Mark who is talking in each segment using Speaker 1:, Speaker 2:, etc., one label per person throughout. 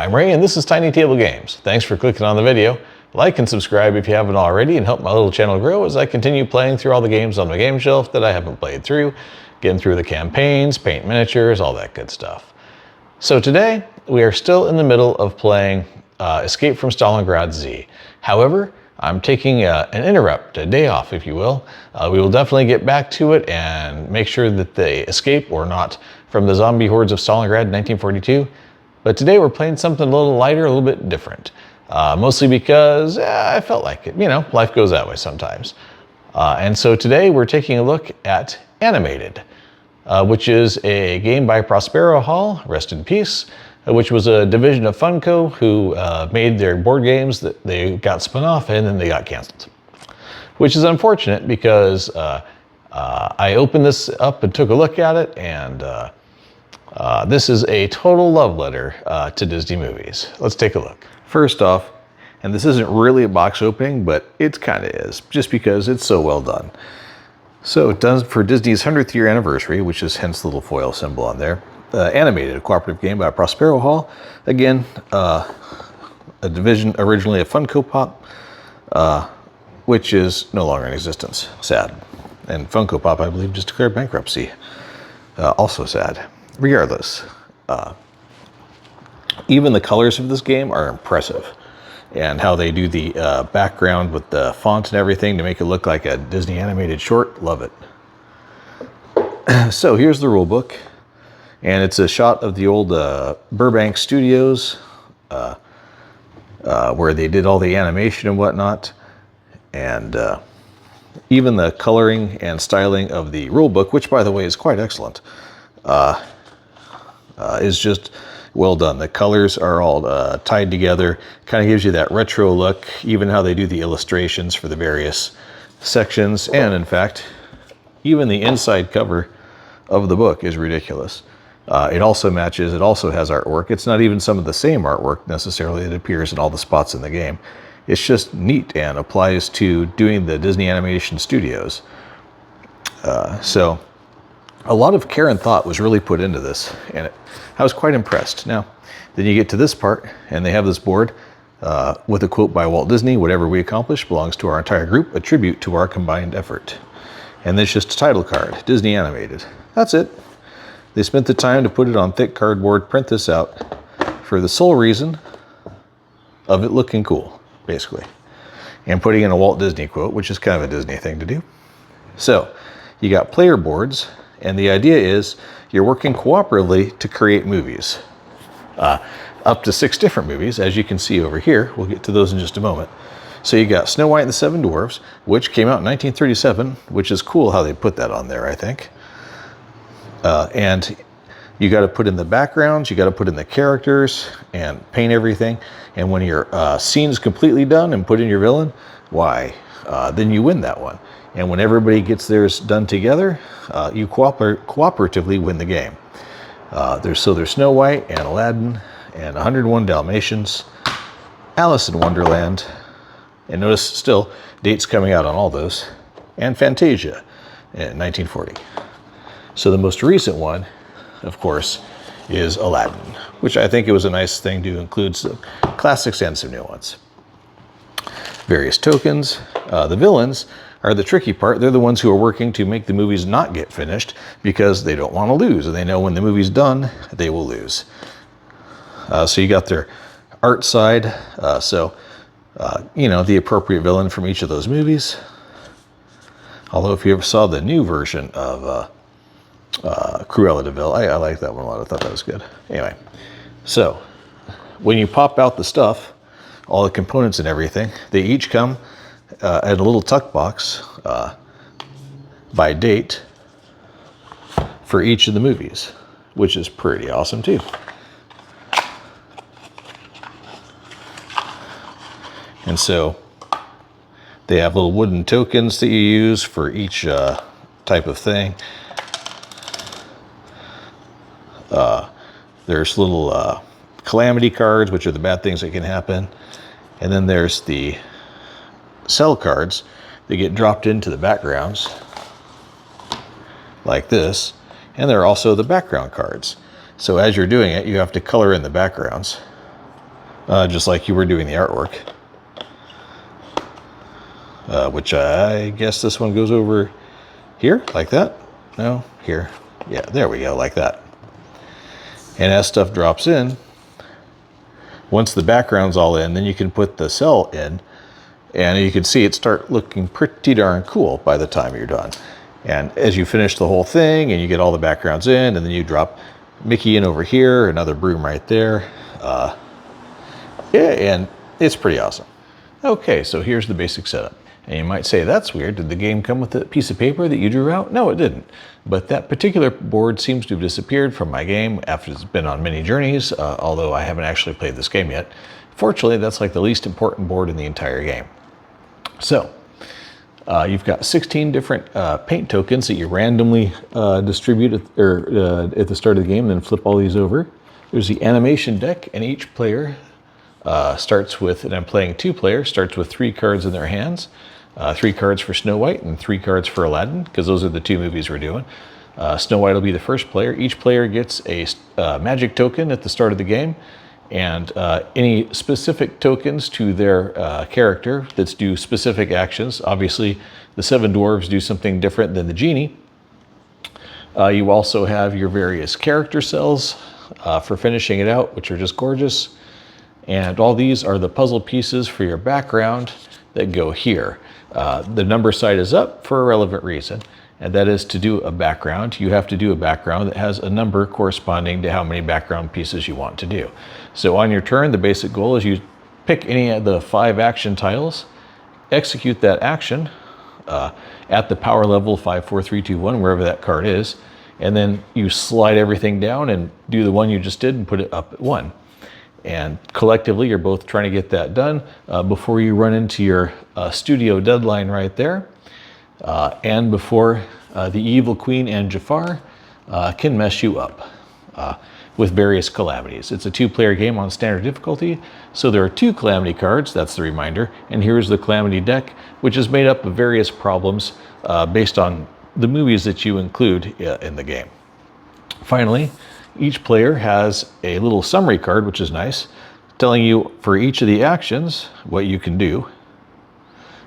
Speaker 1: I'm Ray and this is TinyTableGames. Thanks for clicking on the video. Like and subscribe if you haven't already and help my little channel grow as I continue playing through all the games on my game shelf that I haven't played through, getting through the campaigns, paint miniatures, all that good stuff. So today we are still in the middle of playing Escape from Stalingrad Z. However, I'm taking an interrupt, a day off if you will. We will definitely get back to it and make sure that they escape or not from the zombie hordes of Stalingrad in 1942. But today we're playing something a little lighter, a little bit different. Mostly because I felt like it. You know, life goes that way sometimes. And so today we're taking a look at Animated, which is a game by Prospero Hall, rest in peace, which was a division of Funko who made their board games that they got spun off and then they got canceled. Which is unfortunate because I opened this up and took a look at it, and this is a total love letter to Disney movies. Let's take a look. First off, and this isn't really a box opening, but it kind of is, just because it's so well done. So it does for Disney's 100th year anniversary, which is hence the little foil symbol on there. Animated, a cooperative game by Prospero Hall. Again, a division originally of funkopop, which is no longer in existence. Sad. And funkopop, I believe, just declared bankruptcy. Also sad. Regardless, even the colors of this game are impressive, and how they do the background with the font and everything to make it look like a Disney animated short, love it. So here's the rule book, and it's a shot of the old Burbank Studios where they did all the animation and whatnot, and even the coloring and styling of the rule book, which by the way is quite excellent, is just well done. The colors are all tied together, kind of gives you that retro look, even how they do the illustrations for the various sections. And in fact, even the inside cover of the book is ridiculous. It also matches, it also has artwork. It's not even some of the same artwork necessarily that appears in all the spots in the game. It's just neat and applies to doing the Disney Animation Studios. So a lot of care and thought was really put into this, and I was quite impressed. Now, then you get to this part, and they have this board with a quote by Walt Disney: "Whatever we accomplish belongs to our entire group, a tribute to our combined effort." And there's just a title card, Disney Animated. That's it. They spent the time to put it on thick cardboard, print this out, for the sole reason of it looking cool, basically. And putting in a Walt Disney quote, which is kind of a Disney thing to do. So, you got player boards, and the idea is you're working cooperatively to create movies. Up to 6 different movies, as you can see over here. We'll get to those in just a moment. So you got Snow White and the Seven Dwarfs, which came out in 1937, which is cool how they put that on there, I think. And you got to put in the backgrounds, you got to put in the characters, and paint everything. And when your scene is completely done and put in your villain, why, then you win that one. And when everybody gets theirs done together, you cooperatively win the game. There's Snow White and Aladdin and 101 Dalmatians, Alice in Wonderland, and notice still dates coming out on all those, and Fantasia in 1940. So the most recent one, of course, is Aladdin, which I think it was a nice thing to include some classics and some new ones. Various tokens. The villains are the tricky part. They're the ones who are working to make the movies not get finished because they don't want to lose, and they know when the movie's done, they will lose. So you got their art side, you know, the appropriate villain from each of those movies. Although if you ever saw the new version of Cruella de Vil, I like that one a lot. I thought that was good. Anyway, so when you pop out the stuff, all the components and everything, they each come at a little tuck box by date for each of the movies, which is pretty awesome too. And so they have little wooden tokens that you use for each type of thing. There's little calamity cards, which are the bad things that can happen. And then there's the cell cards that get dropped into the backgrounds like this. And there are also the background cards. So as you're doing it, you have to color in the backgrounds. just like you were doing the artwork. Which I guess this one goes over here, like that. No, here. Yeah, there we go, like that. And as stuff drops in, once the background's all in, then you can put the cell in, and you can see it start looking pretty darn cool by the time you're done. And as you finish the whole thing and you get all the backgrounds in, and then you drop Mickey in over here, another broom right there. Yeah, and it's pretty awesome. Okay, so here's the basic setup. And you might say, that's weird. Did the game come with a piece of paper that you drew out? No, it didn't. But that particular board seems to have disappeared from my game after it's been on many journeys, although I haven't actually played this game yet. Fortunately, that's like the least important board in the entire game. So, you've got 16 different paint tokens that you randomly distribute at the start of the game, then flip all these over. There's the animation deck, and each player starts with, and I'm playing 2 players, starts with 3 cards in their hands. 3 cards for Snow White and 3 cards for Aladdin, because those are the 2 movies we're doing. Snow White will be the first player. Each player gets a magic token at the start of the game, and any specific tokens to their character that do specific actions. Obviously, the 7 dwarves do something different than the genie. You also have your various character cells for finishing it out, which are just gorgeous. And all these are the puzzle pieces for your background that go here. The number side is up for a relevant reason, and that is to do a background. You have to do a background that has a number corresponding to how many background pieces you want to do. So on your turn, the basic goal is you pick any of the 5 action tiles, execute that action at the power level 5, 4, 3, 2, 1, wherever that card is, and then you slide everything down and do the one you just did and put it up at 1. And collectively, you're both trying to get that done before you run into your studio deadline right there, and before the Evil Queen and Jafar can mess you up with various calamities. It's a 2-player game on standard difficulty, so there are 2 calamity cards, that's the reminder, and here's the calamity deck, which is made up of various problems based on the movies that you include in the game. Finally, each player has a little summary card, which is nice, telling you for each of the actions what you can do.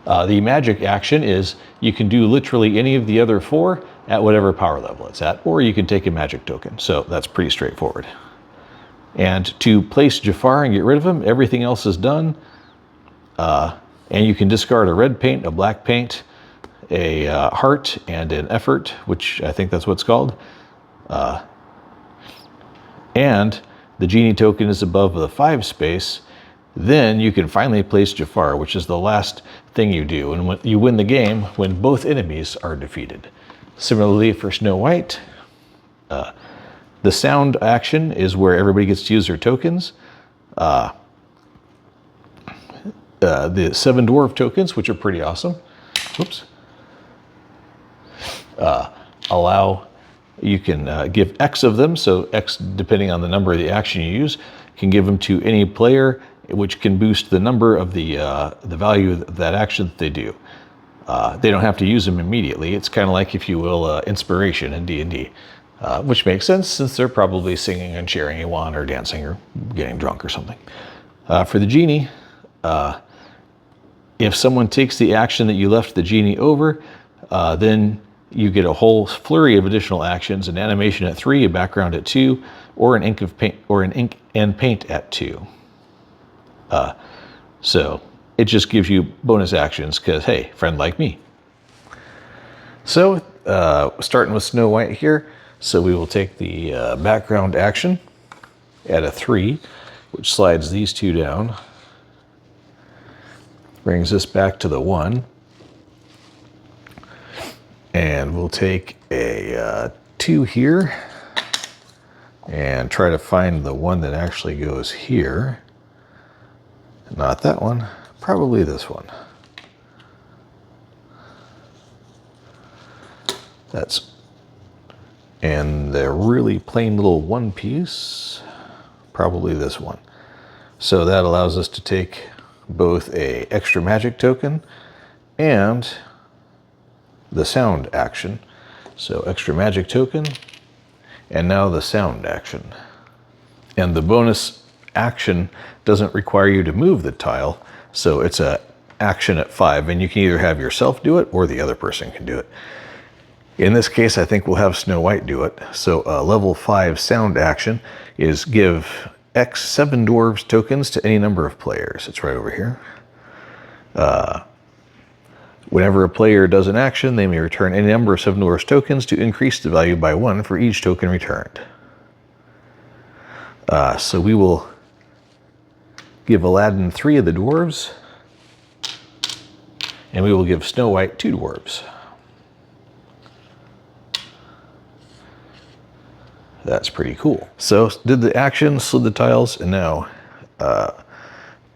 Speaker 1: The magic action is you can do literally any of the other 4 at whatever power level it's at, or you can take a magic token. So that's pretty straightforward. And to place Jafar and get rid of him, everything else is done. And you can discard a red paint, a black paint, a heart, and an effort, which I think that's what it's called. And the genie token is above the 5 space, then you can finally place Jafar, which is the last thing you do. And when you win the game when both enemies are defeated. Similarly for Snow White, the sound action is where everybody gets to use their tokens. The 7 dwarf tokens, which are pretty awesome, whoops, you can give X of them, so X, depending on the number of the action you use, can give them to any player, which can boost the number of the value of that action that they do. They don't have to use them immediately. It's kind of like, if you will, inspiration in D&D, which makes sense since they're probably singing and cheering a wand or dancing or getting drunk or something. For the genie, if someone takes the action that you left the genie over, then you get a whole flurry of additional actions: an animation at 3, a background at 2, or an ink and paint at 2. So it just gives you bonus actions because, hey, friend like me. So starting with Snow White here, so we will take the background action at a 3, which slides these 2 down, brings this back to the 1. And we'll take a 2 here and try to find the one that actually goes here. Not that one, probably this one. And the really plain little 1 piece, probably this one. So that allows us to take both a extra magic token and the sound action. So extra magic token, and now the sound action. And the bonus action doesn't require you to move the tile, so it's a action at 5, and you can either have yourself do it or the other person can do it. In this case, I think we'll have Snow White do it. So level 5 sound action is give X 7 dwarves tokens to any number of players. It's right over here. Whenever a player does an action, they may return any number of 7 dwarves tokens to increase the value by 1 for each token returned. So we will give Aladdin 3 of the dwarves, and we will give Snow White 2 dwarves. That's pretty cool. So did the action, slid the tiles, and now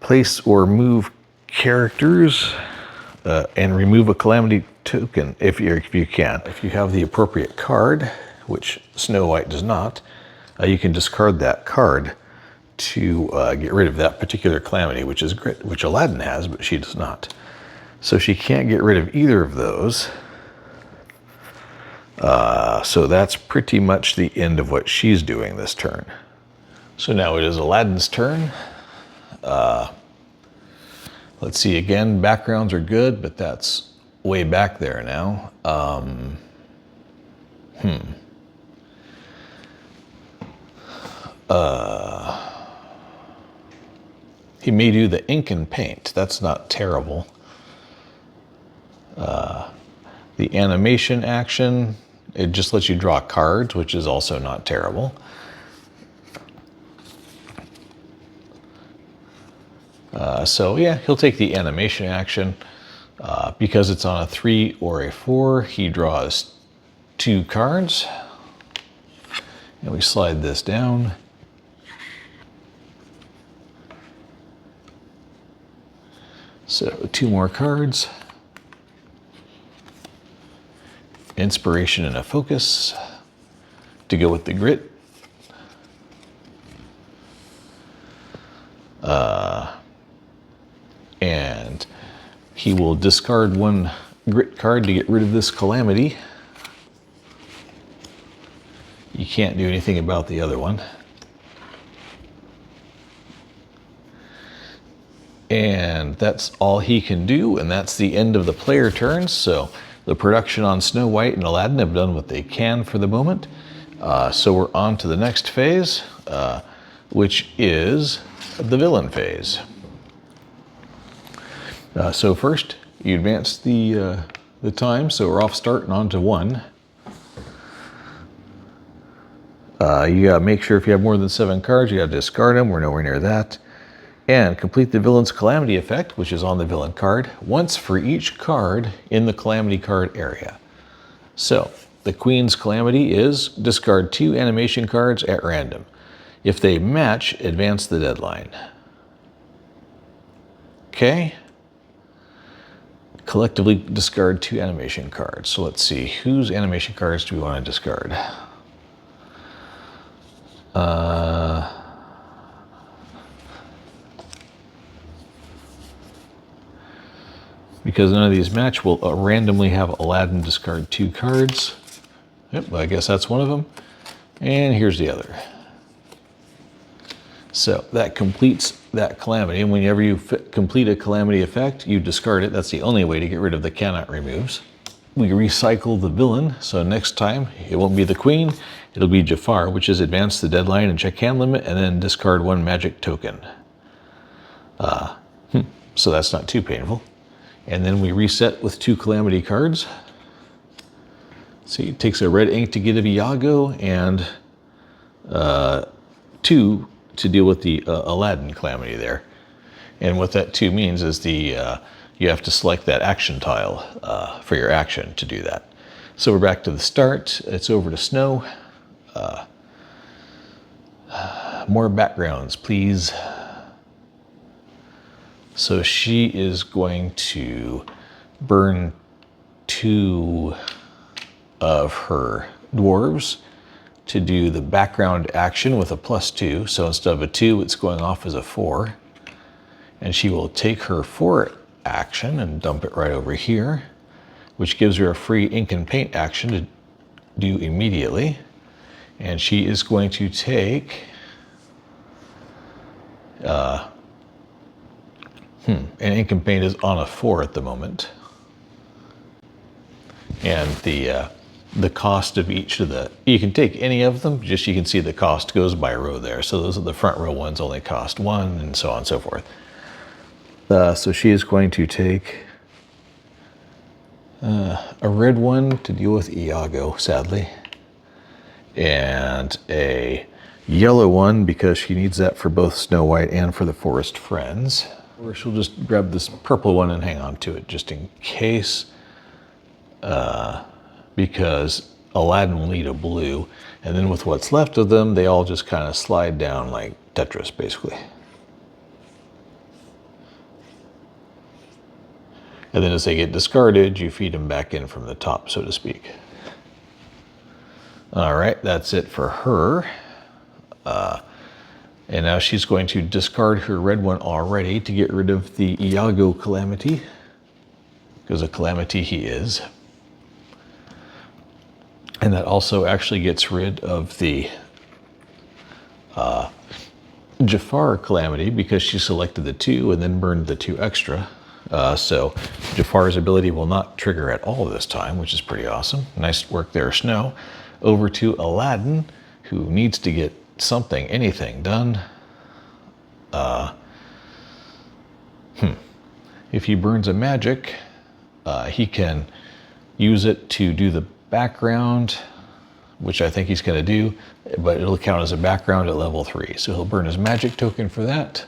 Speaker 1: place or move characters and remove a calamity token if you can. If you have the appropriate card, which Snow White does not, you can discard that card to get rid of that particular calamity, which Aladdin has, but she does not. So she can't get rid of either of those. So that's pretty much the end of what she's doing this turn. So now it is Aladdin's turn. Let's see again, backgrounds are good, but that's way back there now. He may do the ink and paint. That's not terrible. The animation action, it just lets you draw cards, which is also not terrible. So yeah, he'll take the animation action. Because it's on a 3 or a 4, he draws 2 cards. And we slide this down. So 2 more cards. Inspiration and a focus to go with the grit. And he will discard 1 grit card to get rid of this calamity. You can't do anything about the other one. And that's all he can do, and that's the end of the player turns. So the production on Snow White and Aladdin have done what they can for the moment. So we're on to the next phase, which is the villain phase. So first, you advance the time, so we're off start and on to 1. You gotta make sure if you have more than 7 cards, you gotta discard them. We're nowhere near that. And complete the villain's calamity effect, which is on the villain card, once for each card in the calamity card area. So the Queen's calamity is discard 2 animation cards at random. If they match, advance the deadline. Okay. Collectively discard 2 animation cards. So let's see, whose animation cards do we want to discard? Because none of these match, we'll randomly have Aladdin discard 2 cards. Yep, I guess that's one of them. And here's the other. So that completes that calamity. And whenever you complete a calamity effect, you discard it. That's the only way to get rid of the cannot removes. We recycle the villain. So next time, it won't be the Queen. It'll be Jafar, which is advance the deadline and check hand limit, and then discard 1 magic token. So that's not too painful. And then we reset with 2 calamity cards. See, it takes a red ink to get a Viago and 2 to deal with the Aladdin calamity there. And what that 2 means is you have to select that action tile for your action to do that. So we're back to the start. It's over to Snow. More backgrounds, please. So she is going to burn 2 of her dwarves to do the background action with a +2. So instead of a 2, it's going off as a 4. And she will take her 4 action and dump it right over here, which gives her a free ink and paint action to do immediately. And she is going to take And ink and paint is on a 4 at the moment. And the cost of each of you can take any of them, just you can see the cost goes by row there. So those are the front row ones only cost 1 and so on and so forth. So she is going to take a red one to deal with Iago, sadly. And a yellow one because she needs that for both Snow White and for the Forest Friends. Or she'll just grab this purple one and hang on to it just in case. Because Aladdin will need a blue. And then with what's left of them, they all just kind of slide down like Tetris, basically. And then as they get discarded, you feed them back in from the top, so to speak. All right, that's it for her. And now she's going to discard her red one already to get rid of the Iago Calamity, because a calamity he is. And that also actually gets rid of the Jafar Calamity because she selected the 2 and then burned the 2 extra. So Jafar's ability will not trigger at all this time, which is pretty awesome. Nice work there, Snow. Over to Aladdin, who needs to get something, anything done. If he burns a magic, he can use it to do the background, which I think he's going to do, but it'll count as a background at level 3. So he'll burn his magic token for that.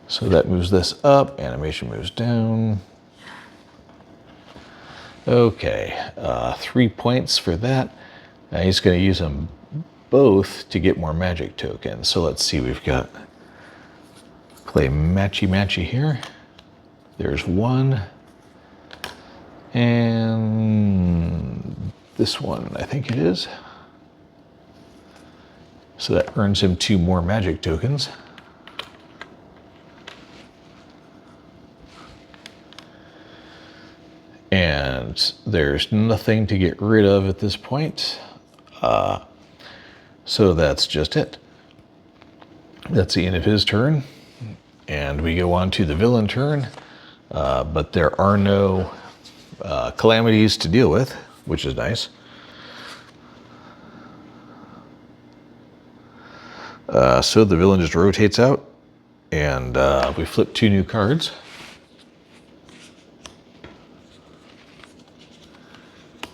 Speaker 1: So that moves this up, animation moves down. Okay, 3 points for that. Now he's going to use them both to get more magic tokens. So let's see, we've got play matchy here. There's 1. And this one, I think it is. So that earns him 2 more magic tokens. And there's nothing to get rid of at this point. So that's just it. That's the end of his turn. And we go on to the villain turn. But there are no calamities to deal with, which is nice. So the villain just rotates out, and we flip 2 new cards.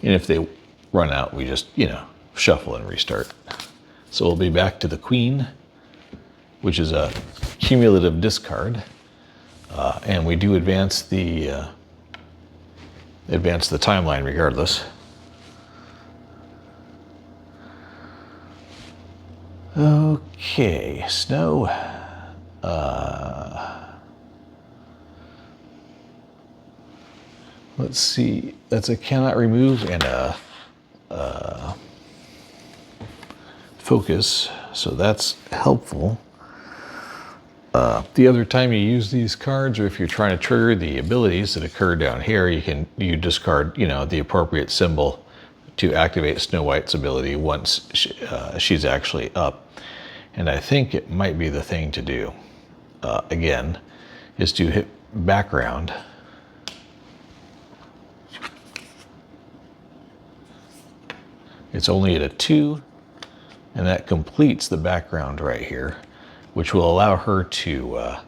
Speaker 1: And if they run out, we just, shuffle and restart. So we'll be back to the Queen, which is a cumulative discard. And we do advance the timeline regardless. Okay, Snow. Let's see. That's a cannot remove and a focus, so that's helpful. The other time you use these cards, or if you're trying to trigger the abilities that occur down here, you discard the appropriate symbol to activate Snow White's ability once she's actually up. And I think it might be the thing to do again is to hit background. It's only at a 2, and that completes the background right here, which will allow her to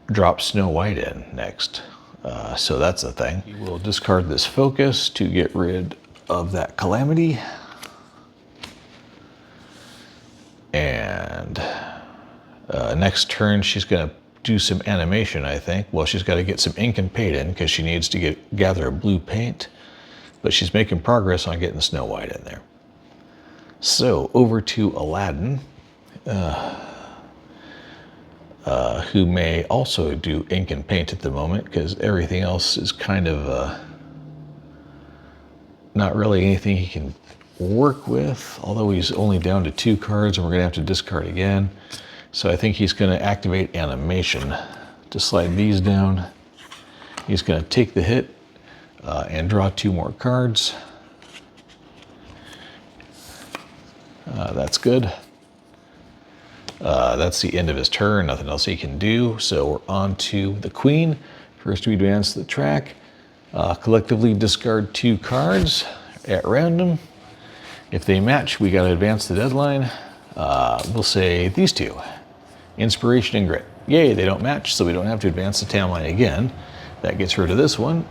Speaker 1: drop Snow White in next. So that's the thing. We'll discard this focus to get rid of that calamity. And next turn, she's going to do some animation, I think. Well, she's got to get some ink and paint in because she needs to gather a blue paint. But she's making progress on getting Snow White in there. So over to Aladdin. Who may also do ink and paint at the moment because everything else is kind of not really anything he can work with, although he's only down to 2 cards and we're going to have to discard again. So I think he's going to activate animation to slide these down. He's going to take the hit and draw 2 more cards. That's good. That's the end of his turn, nothing else he can do. So we're on to the Queen. First we advance the track. Collectively discard 2 cards at random. If they match, we gotta advance the deadline. We'll say these 2, Inspiration and Grit. Yay, they don't match, so we don't have to advance the timeline again. That gets rid of this one.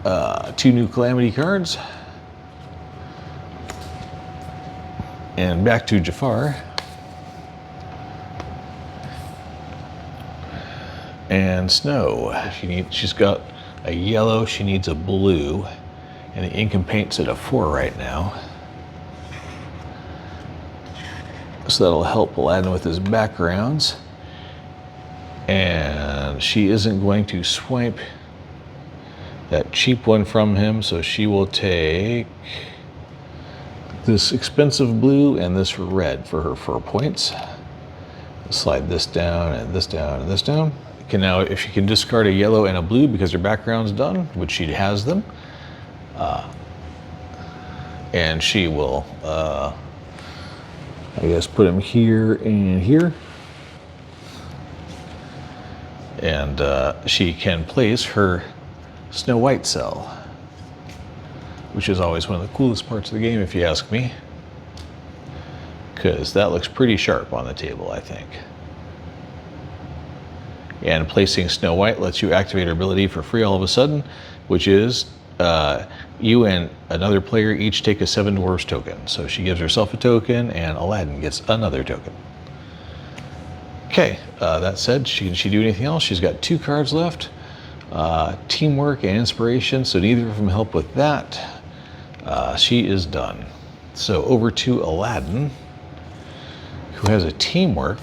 Speaker 1: 2 new Calamity cards. And back to Jafar. And Snow. She's got a yellow, she needs a blue, and the ink and paint's at a 4 right now. So that'll help Aladdin with his backgrounds. And she isn't going to swipe that cheap one from him, so she will take this expensive blue and this red for her 4 points. Slide this down and this down and this down. Okay, now if she can discard a yellow and a blue because her background's done, which she has them, and she will, I guess, put them here and here. And she can place her Snow White cell, which is always one of the coolest parts of the game, if you ask me, because that looks pretty sharp on the table, I think. And placing Snow White lets you activate her ability for free all of a sudden, which is you and another player each take a 7 Dwarves token. So she gives herself a token and Aladdin gets another token. Okay, that said, can she do anything else? She's got 2 cards left. Teamwork and Inspiration, so neither of them help with that. She is done. So over to Aladdin, who has a Teamwork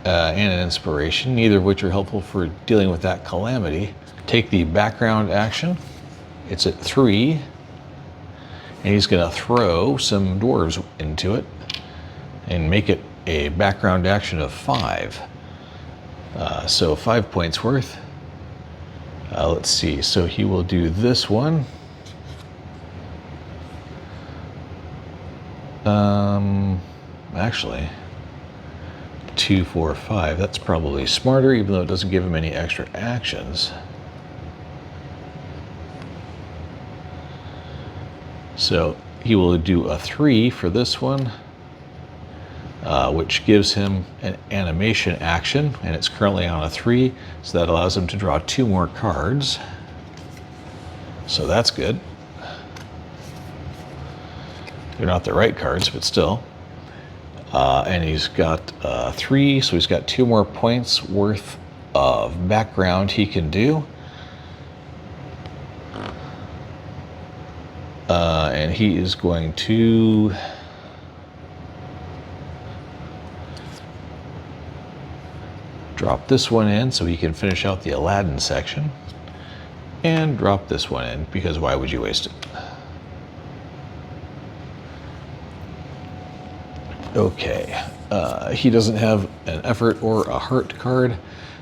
Speaker 1: and an Inspiration, neither of which are helpful for dealing with that calamity. Take the background action. It's at 3, and he's gonna throw some dwarves into it and make it a background action of 5. So 5 points worth. Let's see, so he will do this one. Actually, 2, 4, 5, that's probably smarter, even though it doesn't give him any extra actions. So he will do a 3 for this one, which gives him an animation action, and it's currently on a 3, so that allows him to draw 2 more cards. So that's good. They're not the right cards, but still. And he's got 3, so he's got 2 more points worth of background he can do. And he is going to drop this one in so he can finish out the Aladdin section, and drop this one in because why would you waste it? Okay, he doesn't have an effort or a heart card,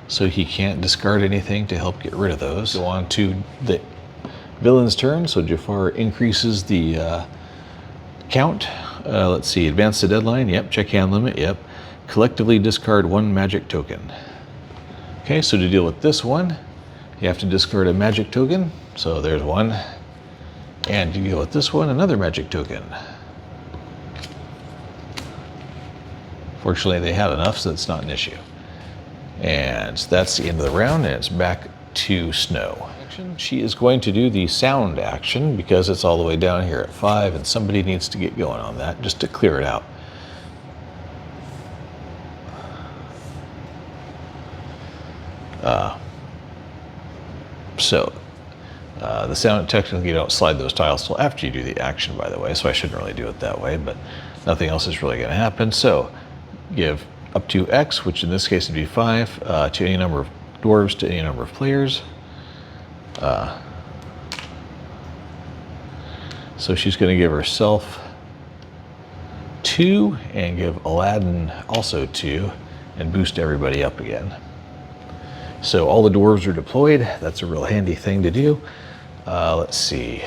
Speaker 1: so he can't discard anything to help get rid of those. Go on to the villain's turn, so Jafar increases the count. Let's see, advance the deadline, yep, check hand limit, yep. Collectively discard 1 magic token. Okay, so to deal with this one, you have to discard a magic token, so there's 1. And to deal with this one, another magic token. Fortunately, they have enough, so it's not an issue. And that's the end of the round, and it's back to Snow. She is going to do the sound action because it's all the way down here at 5, and somebody needs to get going on that just to clear it out. The sound, technically you don't slide those tiles till after you do the action, by the way, so I shouldn't really do it that way, but nothing else is really going to happen. So give up to X, which in this case would be 5, to any number of dwarves to any number of players. So she's going to give herself 2 and give Aladdin also 2 and boost everybody up again. So all the dwarves are deployed. That's a real handy thing to do. Let's see.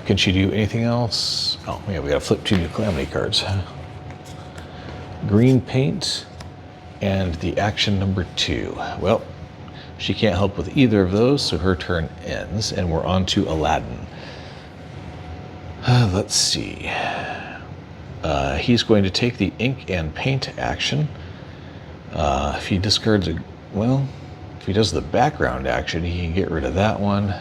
Speaker 1: Can she do anything else? Oh, yeah, we got to flip 2 new Calamity cards. green paint, and the action number 2. Well, she can't help with either of those, so her turn ends, and we're on to Abaddon. Let's see. He's going to take the ink and paint action. If he discards a, well, if he does the background action, he can get rid of that one.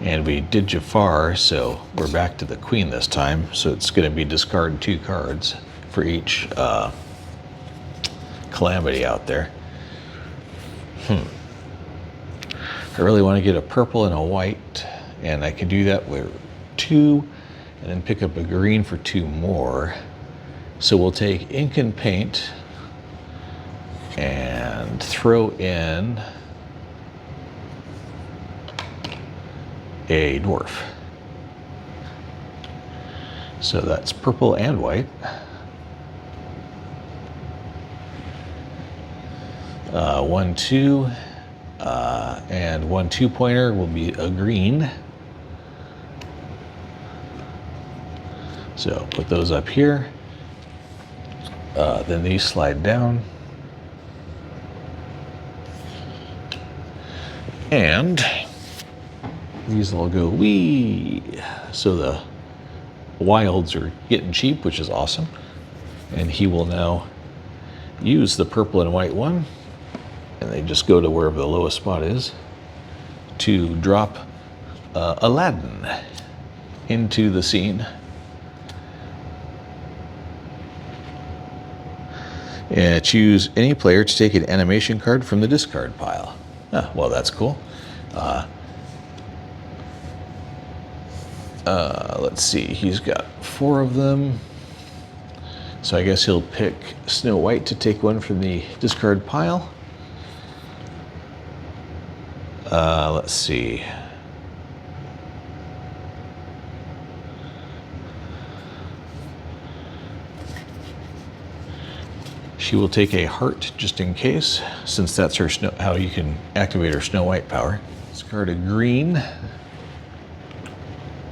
Speaker 1: And we did Jafar, so we're back to the queen this time. So it's going to be discard 2 cards for each calamity out there. I really want to get a purple and a white, and I can do that with 2, and then pick up a green for 2 more. So we'll take ink and paint and throw in a dwarf. So that's purple and white. 1, 2, and 1 2-pointer will be a green. So put those up here. Then these slide down. And these all go wee. So the wilds are getting cheap, which is awesome. And he will now use the purple and white one, and they just go to wherever the lowest spot is, to drop Abaddon into the scene. And choose any player to take an animation card from the discard pile. Well, that's cool. Let's see, he's got 4 of them. So I guess he'll pick Snow White to take one from the discard pile. Let's see. She will take a heart just in case, since that's her how you can activate her Snow White power. Discard a green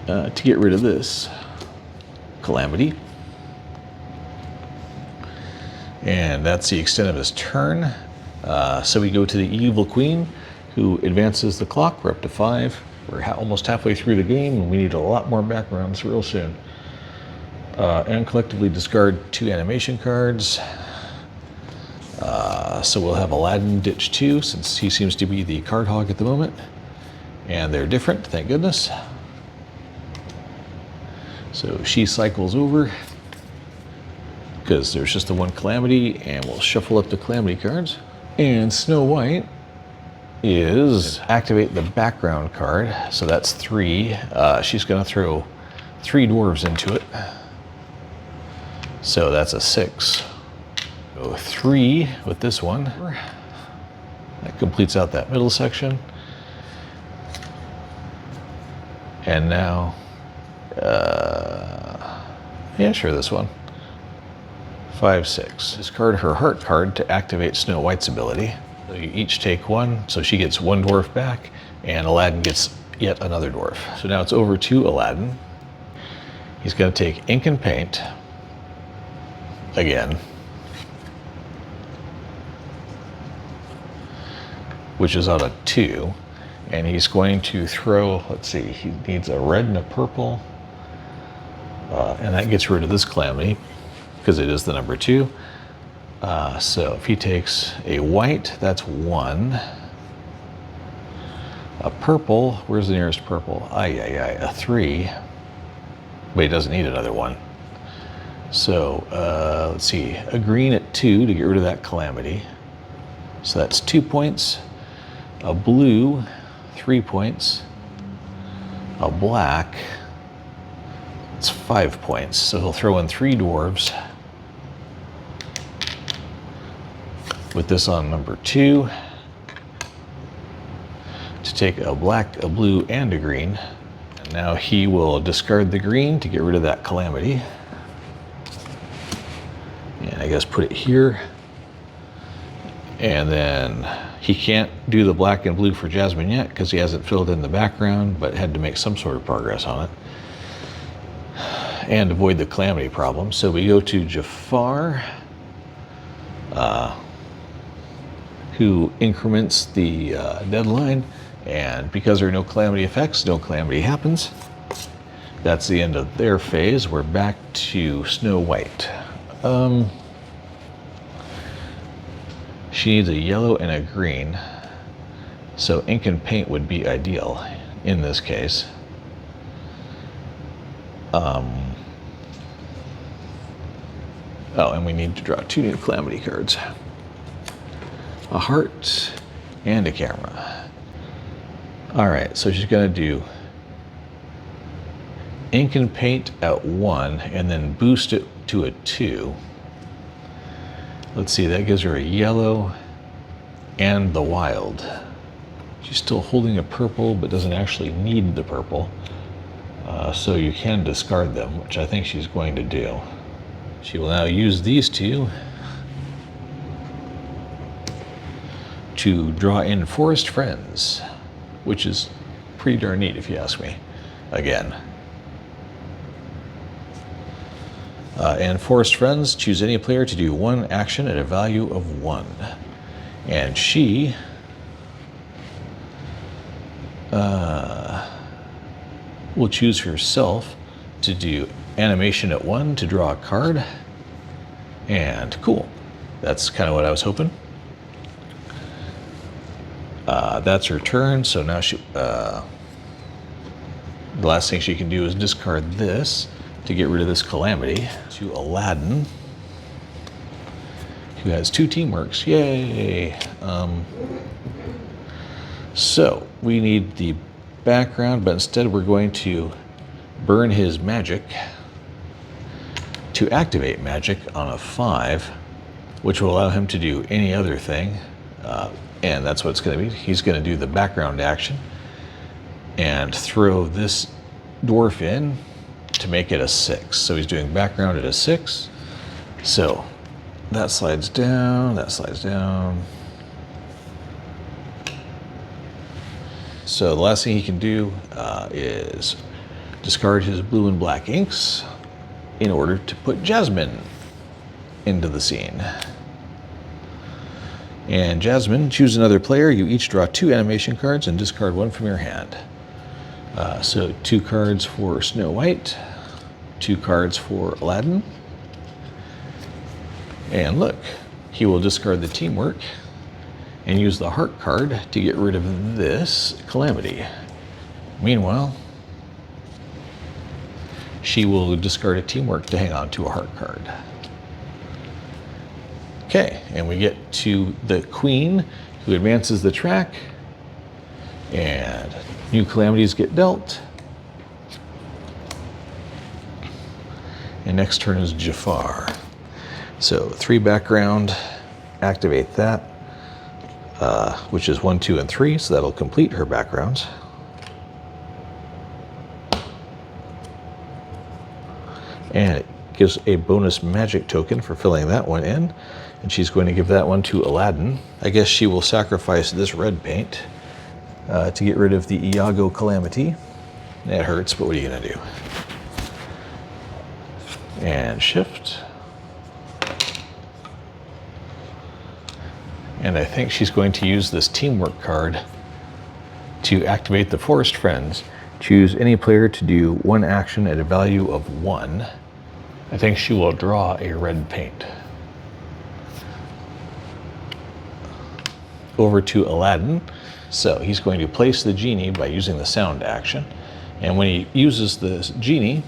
Speaker 1: to get rid of this calamity. And that's the extent of his turn. So we go to the Evil Queen, who advances the clock. We're up to 5. We're almost halfway through the game, and we need a lot more backgrounds real soon. And collectively discard 2 animation cards. So we'll have Abaddon ditch 2, since he seems to be the card hog at the moment. And they're different, thank goodness. So she cycles over, because there's just the 1 calamity, and we'll shuffle up the calamity cards. And Snow White is activate the background card, so that's 3. She's going to throw 3 dwarves into it. So that's a 6. So 3 with this one. That completes out that middle section. And now, yeah, sure, this one. 5, 6. Discard her heart card to activate Snow White's ability. So you each take 1, so she gets 1 dwarf back, and Abaddon gets yet another dwarf. So now it's over to Abaddon. He's going to take ink and paint again, which is out of 2, and he's going to throw, let's see, he needs a red and a purple, and that gets rid of this calamity, because it is the number 2. So if he takes a white, that's 1. A purple, where's the nearest purple? A 3, but he doesn't need another 1. So let's see, a green at 2 to get rid of that calamity. So that's 2 points. A blue, 3 points. A black, it's 5 points. So he'll throw in 3 dwarves. With this on number 2. To take a black, a blue, and a green. And now he will discard the green to get rid of that calamity. And I guess put it here. And then he can't do the black and blue for Jasmine yet because he hasn't filled in the background, but had to make some sort of progress on it. and avoid the calamity problem. So we go to Jafar, who increments the deadline, and because there are no calamity effects, no calamity happens. That's the end of their phase. We're back to Snow White. She needs a yellow and a green, so ink and paint would be ideal in this case. Oh, and we need to draw 2 new calamity cards. A heart and a camera. All right, so she's gonna do ink and paint at 1 and then boost it to a 2. Let's see, that gives her a yellow and the wild. She's still holding a purple, but doesn't actually need the purple. So you can discard them, which I think she's going to do. She will now use these 2 to draw in Forest Friends, which is pretty darn neat if you ask me, again. And Forest Friends, choose any player to do 1 action at a value of 1. And she will choose herself to do animation at 1 to draw a card. And cool. That's kind of what I was hoping. That's her turn, so now she, the last thing she can do is discard this to get rid of this calamity. To Aladdin, who has 2 teamworks, yay! So we need the background, but instead we're going to burn his magic to activate magic on a 5, which will allow him to do any other thing. And that's what it's going to be. He's going to do the background action and throw this dwarf in to make it a 6. So he's doing background at a 6. So that slides down, that slides down. So the last thing he can do is discard his blue and black inks in order to put Jasmine into the scene. And Jasmine, choose another player. You each draw 2 animation cards and discard 1 from your hand. So 2 cards for Snow White, 2 cards for Aladdin. And look, he will discard the teamwork and use the heart card to get rid of this calamity. Meanwhile, she will discard a teamwork to hang on to a heart card. Okay, and we get to the queen, who advances the track, and new calamities get dealt. And next turn is Jafar. So 3 background, activate that, which is 1, 2, and 3, so that'll complete her backgrounds. And it gives a bonus magic token for filling that one in. And she's going to give that one to Aladdin. I guess she will sacrifice this red paint to get rid of the Iago calamity. That hurts, but what are you going to do? And shift. And I think she's going to use this teamwork card to activate the Forest Friends. Choose any player to do 1 action at a value of 1. I think she will draw a red paint. Over to Aladdin. So he's going to place the genie by using the sound action. And when he uses this genie,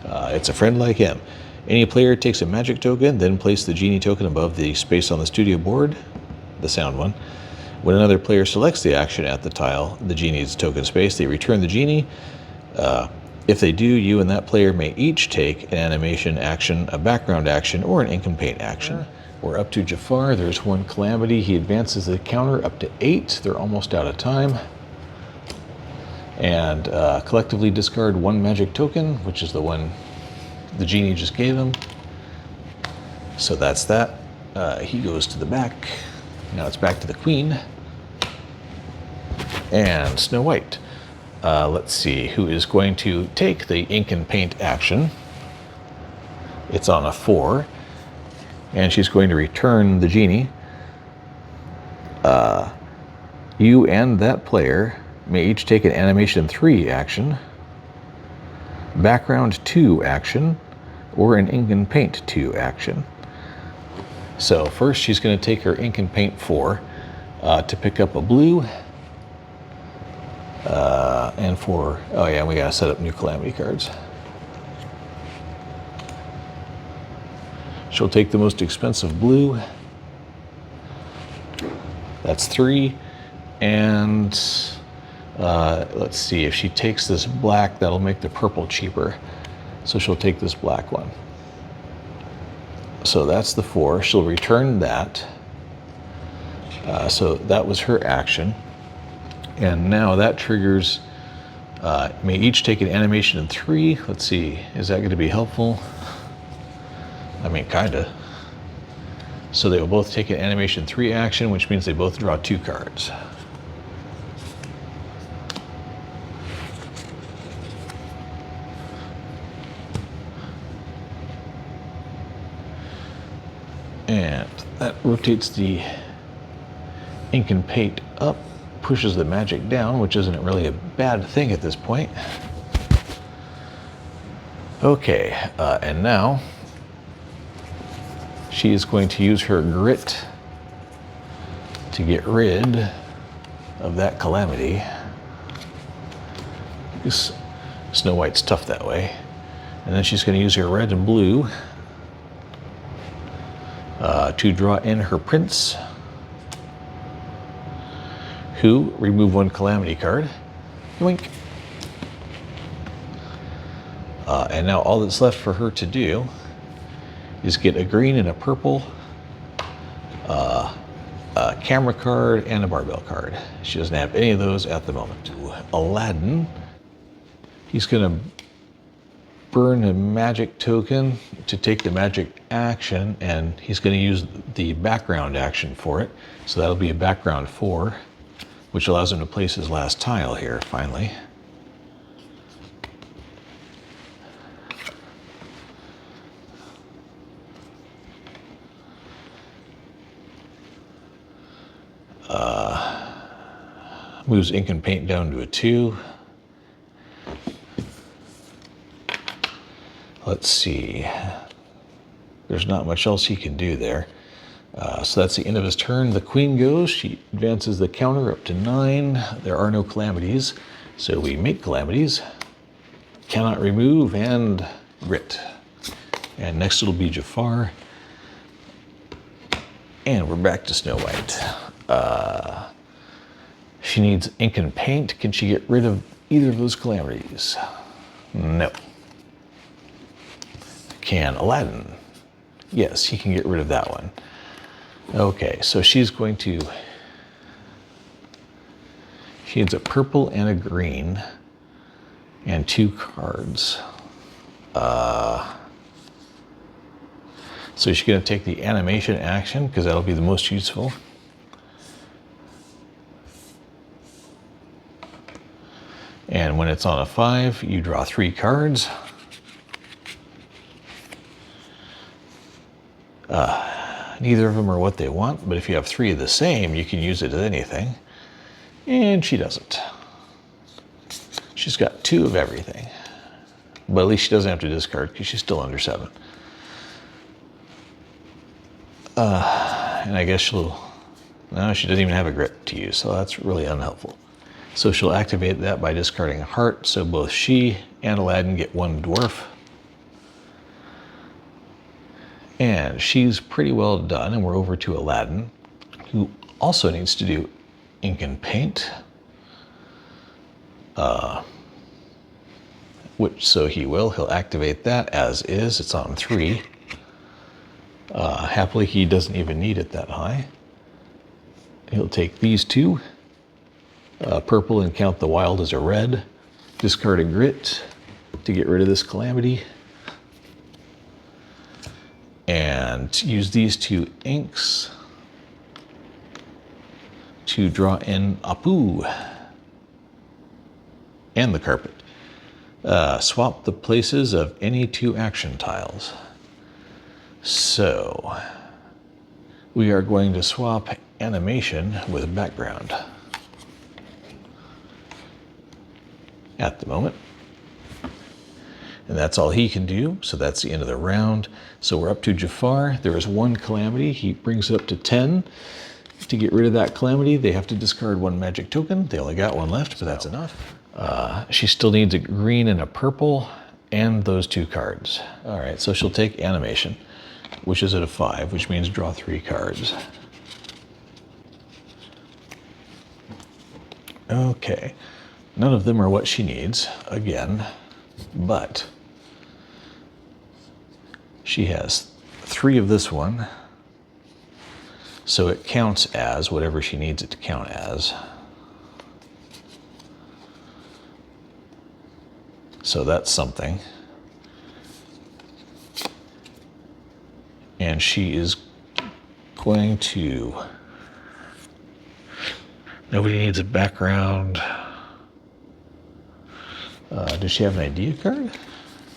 Speaker 1: it's a friend like him. Any player takes a magic token, then place the genie token above the space on the studio board, the sound one. When another player selects the action at the tile, the genie's token space, they return the genie. If they do, you and that player may each take an animation action, a background action, or an ink and paint action. We're up to Jafar. There's 1 calamity. He advances the counter up to 8. They're almost out of time. And collectively discard 1 magic token, which is the one the genie just gave him. So that's that. He goes to the back. Now it's back to the queen. And Snow White. let's see, who is going to take the ink and paint action. It's on a 4, and she's going to return the genie. You and that player may each take an animation 3 action, background 2 action, or an ink and paint 2 action. So first she's going to take her ink and paint 4 to pick up a blue. And for, oh yeah, we gotta set up new calamity cards. She'll take the most expensive blue. That's 3. And let's see, if she takes this black, that'll make the purple cheaper. So she'll take this black one. So that's the 4. She'll return that. So that was her action. And now that triggers, may each take an animation in 3. Let's see, is that going to be helpful? I mean, kinda. So they will both take an animation 3 action, which means they both draw 2 cards. And that rotates the ink and paint up, pushes the magic down, which isn't really a bad thing at this point. Okay, and now she is going to use her grit to get rid of that calamity. Because Snow White's tough that way. And then she's going to use her red and blue to draw in her prince, who remove 1 calamity card. Yoink. And now all that's left for her to do is get a green and a purple, a camera card, and a barbell card. She doesn't have any of those at the moment. Aladdin, he's gonna burn a magic token to take the magic action, and he's gonna use the background action for it. So that'll be a background 4, which allows him to place his last tile here, finally. Moves ink and paint down to a 2. Let's see. There's not much else he can do there. So that's the end of his turn. The queen goes. She advances the counter up to 9. There are no calamities, so we make calamities. Cannot remove and grit. And next it'll be Jafar. And we're back to Snow White. She needs ink and paint. Can she get rid of either of those calamities? No. Can Aladdin? Yes, he can get rid of that one. Okay, so she's going to, she needs a purple and a green and 2 cards. So she's going to take the animation action because that'll be the most useful. And when it's on a 5, you draw 3 cards. Neither of them are what they want, but if you have 3 of the same, you can use it as anything. And she doesn't. She's got 2 of everything. But at least she doesn't have to discard because she's still under 7. And I guess she'll, no, she doesn't even have a grit to use, so that's really unhelpful. So she'll activate that by discarding a heart, so both she and Aladdin get 1 dwarf. And she's pretty well done, and we're over to Aladdin, who also needs to do ink and paint. So he'll activate that as is. It's on 3. Happily, he doesn't even need it that high. He'll take these 2, purple, and count the wild as a red. Discard a grit to get rid of this calamity. And use these 2 inks to draw in Apu. and the carpet. Swap the places of any 2 action tiles. So we are going to swap animation with background at the moment. And that's all he can do, so that's the end of the round. So we're up to Jafar. There is 1 calamity. He brings it up to 10. To get rid of that calamity, they have to discard 1 magic token. They only got 1 left, but that's enough. She still needs a green and a purple and those 2 cards. All right, so she'll take animation, which is at a 5, which means draw 3 cards. Okay, none of them are what she needs, again, but she has 3 of this one, so it counts as whatever she needs it to count as. So that's something. And she is going to... Nobody needs a background. Does she have an idea card?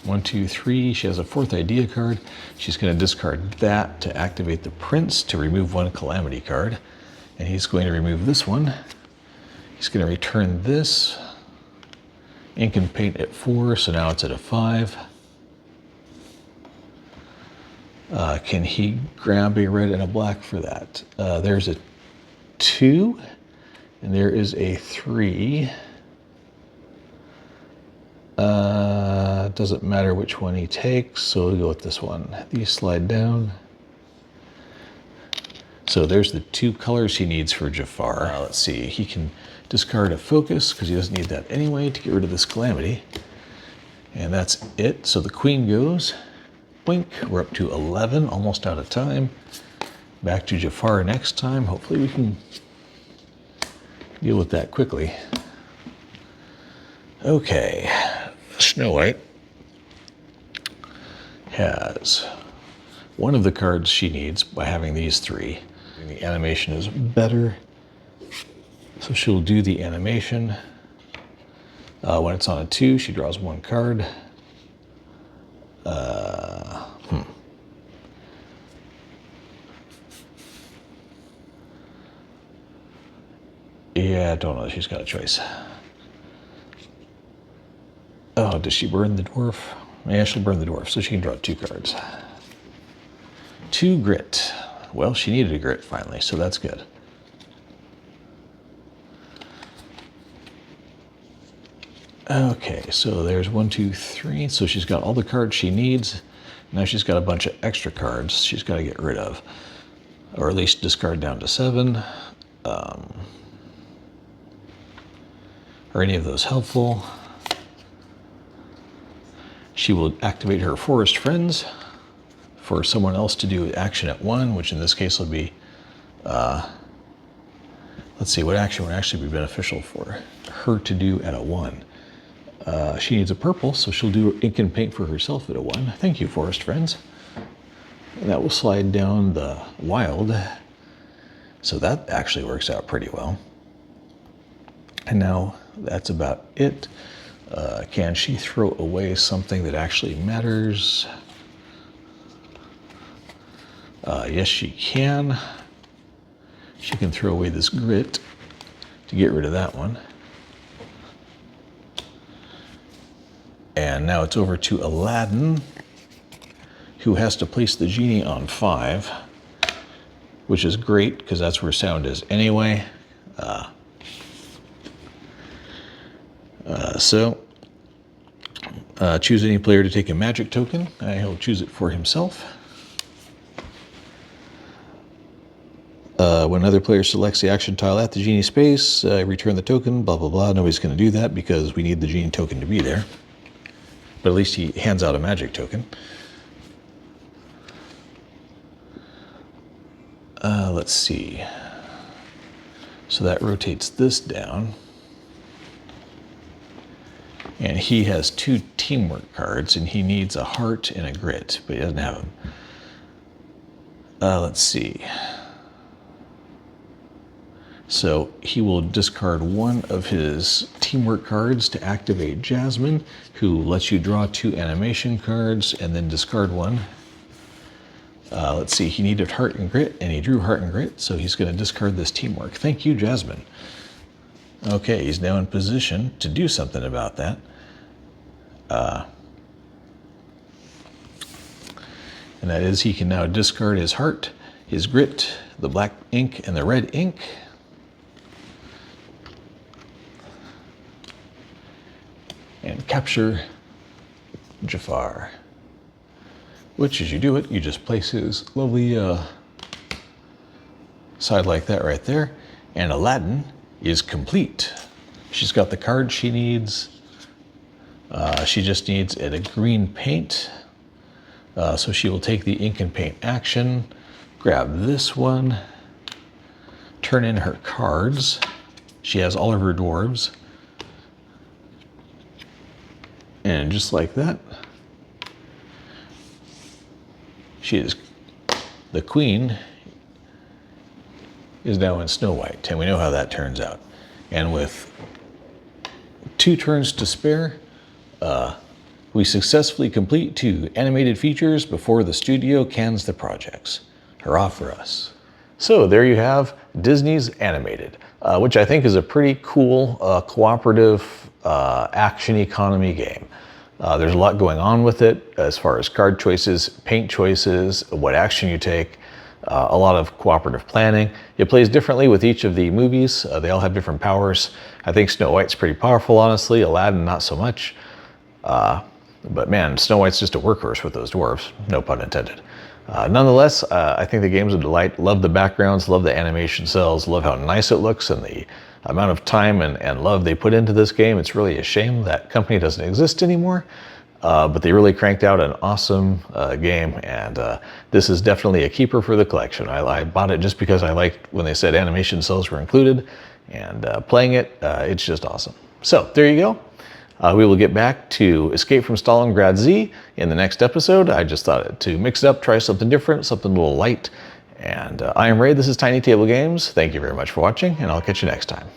Speaker 1: 1, 2, 3. She has a 4th idea card. She's going to discard that to activate the prince to remove 1 calamity card. And he's going to remove this one. He's going to return this. Ink and paint at 4, so now it's at a 5. Can he grab a red and a black for that? There's a 2, and there is a 3. Doesn't matter which one he takes, so we'll go with this one. These slide down. So there's the 2 colors he needs for Jafar. Let's see, he can discard a focus, because he doesn't need that anyway, to get rid of this calamity. And that's it. So the queen goes. Blink. We're up to 11, almost out of time. Back to Jafar next time. Hopefully we can deal with that quickly. Okay, Snow White has 1 of the cards she needs by having these 3. And the animation is better, so she'll do the animation. When it's on a 2, she draws 1 card. Yeah, I don't know. She's got a choice. Oh, does she burn the dwarf? Yeah, she'll burn the dwarf, so she can draw 2 cards. 2 grit. Well, she needed a grit finally, so that's good. Okay, so there's 1, 2, 3. So she's got all the cards she needs. Now she's got a bunch of extra cards she's got to get rid of, or at least discard down to 7. Are any of those helpful? She will activate her forest friends for someone else to do action at 1, which in this case will be, let's see, what action would actually be beneficial for her to do at a 1. She needs a purple, so she'll do ink and paint for herself at a 1. Thank you, forest friends. And that will slide down the wild. So that actually works out pretty well. And now that's about it. Can she throw away something that actually matters? Yes, she can. She can throw away this grit to get rid of that one. And now it's over to Aladdin, who has to place the genie on 5, which is great because that's where sound is anyway. Choose any player to take a magic token. He'll choose it for himself. When another player selects the action tile at the genie space, return the token, blah, blah, blah. Nobody's going to do that because we need the genie token to be there. But at least he hands out a magic token. Let's see. So that rotates this down. And he has 2 teamwork cards, and he needs a heart and a grit, but he doesn't have them. Let's see. So he will discard one of his teamwork cards to activate Jasmine, who lets you draw 2 animation cards and then discard one. Let's see, he needed Heart and Grit, and he drew Heart and Grit, so he's going to discard this teamwork. Thank you, Jasmine. Okay, he's now in position to do something about that. And that is he can now discard his Heart, his Grit, the black ink, and the red ink. And capture Jafar. Which, as you do it, you just place his lovely side like that right there. And Aladdin is complete. She's got the card she needs. She just needs a green paint. So she will take the ink and paint action, grab this one, turn in her cards. She has all of her dwarves. And just like that, she is, the queen is now in Snow White, and we know how that turns out. And with 2 turns to spare, we successfully complete 2 animated features before the studio cans the projects. Hurrah for us. So there you have Disney's Animated, which I think is a pretty cool cooperative action economy game. There's a lot going on with it as far as card choices, paint choices, what action you take, a lot of cooperative planning. It plays differently with each of the movies. They all have different powers. I think Snow White's pretty powerful, honestly. Aladdin, not so much. But man, Snow White's just a workhorse with those dwarves, no pun intended. Nonetheless, I think the game's a delight. Love the backgrounds, love the animation cells, love how nice it looks and the amount of time and love they put into this game. It's really a shame that company doesn't exist anymore, but they really cranked out an awesome game, and this is definitely a keeper for the collection. I bought it just because I liked when they said animation cells were included, and playing it, it's just awesome. So there you go. We will get back to Escape from Stalingrad Z in the next episode. I just thought to mix it up, try something different, something a little light. And I am Ray, this is Tiny Table Games. Thank you very much for watching, and I'll catch you next time.